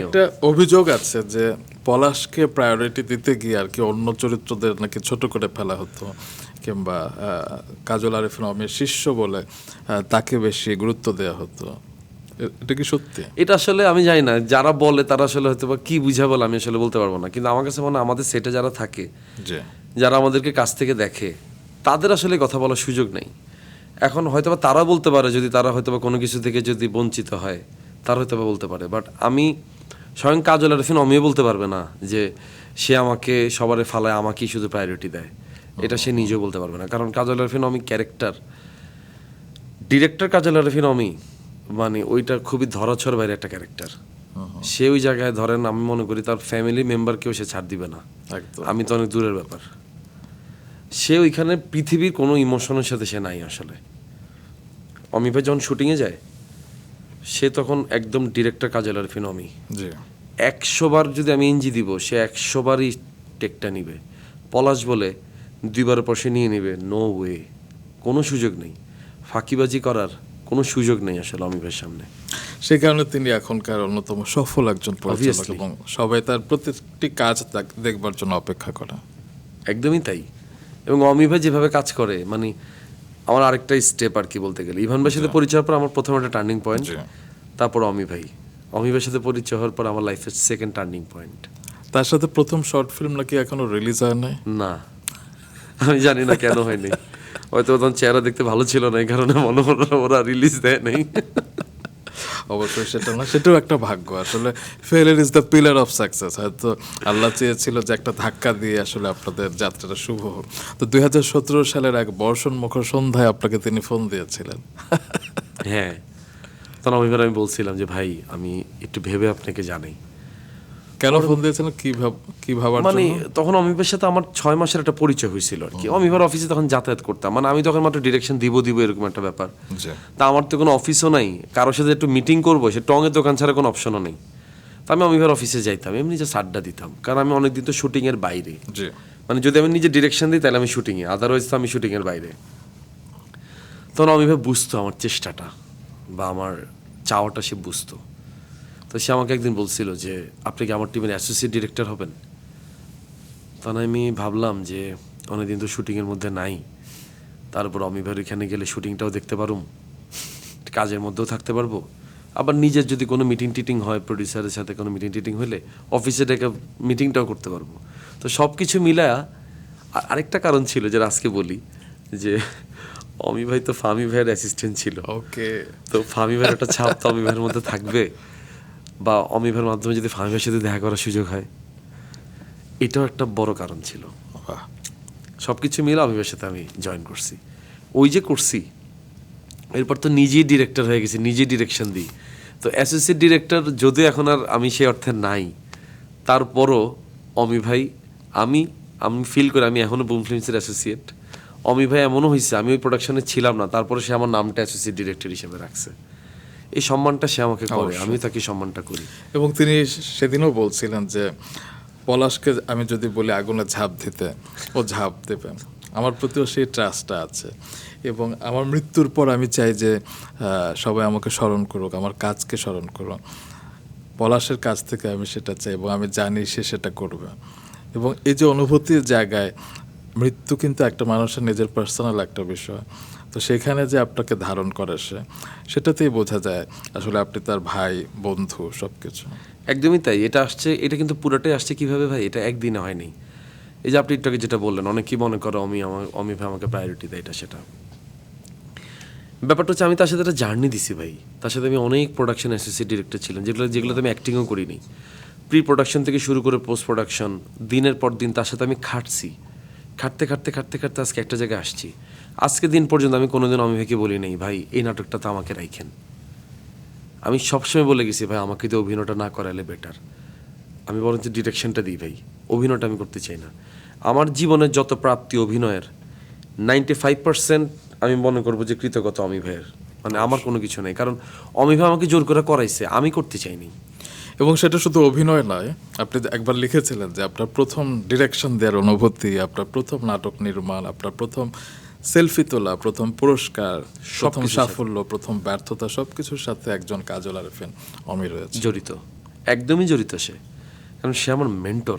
একটা অভিযোগ আছে যে পলাশকে প্রায়োরিটি দিতে গিয়ে আর কি অন্য চরিত্রদের নাকি ছোট করে ফেলা হতো, কিংবা কাজল আরিফিন অমির শিষ্য বলে তাকে বেশি গুরুত্ব দেওয়া হতো। এটা কি সত্যি? এটা আসলে আমি জানি না, যারা বলে তারা আসলে হয়তো বা কি বুঝা বলে আমি আসলে বলতে পারবো না, কিন্তু আমার কাছে মনে হয় আমাদের সেটে যারা থাকে, যারা আমাদেরকে কাছ থেকে দেখে, তাদের আসলে কথা বলার সুযোগ নেই। এখন হয়তো বা তারা বলতে পারে, যদি তারা হয়তো বা কোনো কিছু থেকে যদি বঞ্চিত হয় তারা হয়তো বা বলতে পারে, বাট আমি স্বয়ং কাজল আরিফিন অমিও বলতে পারবে না যে সে আমাকে সবারে ফালায়, আমাকেই শুধু প্রায়োরিটি দেয়। এটা সে নিজেও বলতে পারবে না, কারণ কাজল আরিফিন অমি ক্যারেক্টার, ডিরেক্টর কাজল আরিফিন অমি মানে ওইটা খুবই ধরাছোঁয়ার বাইরে একটা ক্যারেক্টার। সে ওই জায়গায় ধরেন, আমি মনে করি তার ফ্যামিলি মেম্বারকেও সে ছাড় দিবে না। আমি তো অনেক দূরের ব্যাপার, সে ওইখানে পৃথিবীর কোনো ইমোশনের সাথে সে নাই আসলে। অমি ভাই যখন শুটিংয়ে যায়, সে তখন একদম ডিরেক্টর কাজল আরিফিন অমি। 100 বার যদি আমি এনজি দিব, সে 100 বারই টেকটা নিবে। পলাশ বলে 2 বার পর সে নিয়ে নেবে, নো ওয়ে, কোনো সুযোগ নেই, ফাঁকিবাজি করার কোনো সুযোগ নেই আসলে অমি ভাইয়ের সামনে। সেই কারণে তিনি এখনকার অন্যতম সফল একজন পরিচালক এবং সবাই তার প্রত্যেকটি কাজ দেখবার জন্য অপেক্ষা করে। একদমই তাই। এবং অমি ভাই যেভাবে কাজ করে, মানে আমার আরেকটা স্টেপ আর কি বলতে গেলে, ইভান ভাইয়ের সাথে পরিচয় হওয়ার পর আমার প্রথম একটা টার্নিং পয়েন্ট, তারপর অমি ভাইয়ের সাথে পরিচয় হওয়ার পর আমার লাইফের সেকেন্ড টার্নিং পয়েন্ট। তার সাথে প্রথম শর্ট ফিল্ম নাকি এখনো রিলিজ হয় নাই? না, আমি জানি না কেন হয়নি, হয়তো তখন চেহারা দেখতে ভালো ছিল না, এই কারণে মনে হলো ওরা রিলিজ দেয় নাই। অবশ্যই সেটা না, সেটাও একটা ভাগ্য আসলে। Failure is the pillar of success. হয়তো আল্লাহ চেয়েছিল যে একটা ধাক্কা দিয়ে আসলে আপনাদের যাত্রাটা শুভ হোক। তো 2017 সালের এক বর্ষণ মুখর সন্ধ্যায় আপনাকে তিনি ফোন দিয়েছিলেন। হ্যাঁ, তখন আমি বলছিলাম যে ভাই আমি একটু ভেবে আপনাকে জানাই। কেন ফোন দিয়েছিলেন, কি ভাবার জন্য? মানে তখন অমিভার সাথে আমার 6 মাসের একটা পরিচয় হয়েছিল আর কি। অমিভার অফিসে তখন যাতায়াত করতাম, মানে আমি তখন মাত্র ডিরেকশন দিব এরকম একটা ব্যাপার। তা আমার তো কোনো অফিসও নাই, কারোর সাথে একটু মিটিং করবো, সে টঙের দোকান ছাড়া কোনো অপশনও নেই। তা আমি অমিভার অফিসে যাইতাম, এমনি যে আড্ডা দিতাম, কারণ আমি অনেকদিন তো শুটিংয়ের বাইরে। মানে যদি আমি নিজে ডিরেকশন দিই তাহলে আমি শুটিংয়ে, আদারওয়াইজ তো আমি শুটিংয়ের বাইরে। তখন অমিভাব বুঝতো আমার চেষ্টাটা বা আমার চাওয়াটা, সে বুঝতো। তো সে আমাকে একদিন বলছিল যে আপনি কি আমার টিমের অ্যাসোসিয়েট ডিরেক্টর হবেন? তখন আমি ভাবলাম যে অনেকদিন তো শুটিংয়ের মধ্যে নাই, তারপর অমিভার এখানে গেলে শুটিংটাও দেখতে পারুম, কাজের মধ্যেও থাকতে পারবো, আবার নিজের যদি কোনো মিটিং টিটিং হয়, প্রডিউসারের সাথে কোনো মিটিং টিটিং হলে অফিসে ডেকে মিটিংটাও করতে পারবো। তো সব কিছু মিলায়া আরেকটা কারণ ছিল যেটা আজকে বলি, যে অমি ভাই তো ফামি ভাইয়ের অ্যাসিস্ট্যান্ট ছিল। ওকে, তো ফামি ভাইয়ের একটা ছাপ তো অমি ভাইয়ের মধ্যে থাকবে, বা অমি ভাইয়ের মাধ্যমে যদি ফামি ভাইয়ের সাথে দেখা করার সুযোগ হয়, এটাও একটা বড় কারণ ছিল। সব কিছু মিলে অমি ভাইয়ের সাথে আমি জয়েন করছি। ওই যে করছি, এরপর তো নিজেই ডিরেক্টর হয়ে গেছি, নিজেই ডিরেকশন দিই। তো অ্যাসোসিয়েট ডিরেক্টর যদিও এখন আর আমি সেই অর্থে নাই, তারপরও অমি ভাই, আমি ফিল করি আমি এখনও বুম ফিল্মসের অ্যাসোসিয়েট। অমি ভাই এমনও হয়েছে আমি ওই প্রোডাকশনে ছিলাম না, তারপরে সে আমার নামটা অ্যাসোসিয়েট ডিরেক্টর হিসেবে রাখছে। এই সম্মানটা সে আমাকে করে, আমি তাকে সম্মানটা করি। এবং তিনি সেদিনও বলছিলেন যে পলাশকে আমি যদি বলি আগুনে ঝাঁপ দিতে, ও ঝাঁপ দেবে। আমার প্রতিও সেই ট্রাস্টটা আছে, এবং আমার মৃত্যুর পর আমি চাই যে সবাই আমাকে স্মরণ করুক, আমার কাজকে স্মরণ করুক। পলাশের কাছ থেকে আমি সেটা চাই, এবং আমি জানি সে সেটা করবে। এবং এই যে অনুভূতির জায়গায়, মৃত্যু কিন্তু একটা মানুষের নিজের পার্সোনাল একটা বিষয়, তো সেখানে যে আপনাকে ধারণ করে সেটাতেই বোঝা যায় আসলে আপনি তার ভাই, বন্ধু, সব কিছু। একদমই তাই। এটা কিন্তু পুরোটাই আসছে কীভাবে ভাই, এটা একদিনে হয়নি। এই যে আপনি একটু যেটা বললেন, অনেকেই মনে করো অমি ভাই আমাকে প্রায়োরিটি দেয়, এটা সেটা ব্যাপারটা হচ্ছে, আমি তার সাথে একটা জার্নি দিছি ভাই। তার সাথে আমি অনেক প্রোডাকশন অ্যাসোসিয়েট ডিরেক্টর ছিলাম, যেগুলোতে আমি অ্যাক্টিংও করিনি। প্রি প্রোডাকশন থেকে শুরু করে পোস্ট প্রোডাকশন, দিনের পর দিন তার সাথে আমি খাটছি। খাটতে আজকে একটা জায়গায় আসছি। আজকে দিন পর্যন্ত আমি কোনোদিন অমি ভাইকে বলি নাই ভাই এই নাটকটা তো আমাকে রাইখেন। আমি সবসময় বলে গেছি ভাই আমাকে তো অভিনয়টা না করালে বেটার, আমি বরঞ্চ ডিরেকশনটা দিই ভাই, অভিনয়টা আমি করতে চাই না। আমার জীবনের যত প্রাপ্তি অভিনয়ের 95% আমি মনে করবো যে কৃতজ্ঞতা অমি ভাইয়ের, মানে আমার কোনো কিছু নেই, কারণ অমি ভাই আমাকে জোর করে করাইছে, আমি করতে চাইনি। এবং সেটা শুধু অভিনয় নয়, আপনি একবার লিখেছিলেন যে আপনার প্রথম ডিরেকশন দেওয়ার অনুভূতি, আপনার প্রথম নাটক নির্মাণ, আপনার প্রথম সেলফি তোলা, প্রথম পুরস্কার, প্রথম সাফল্য, প্রথম ব্যর্থতা, সবকিছুর সাথে একজন কাজল আরিফিন অমি রয়েছে জড়িত। একদমই জড়িত সে, কারণ সে আমার মেন্টর।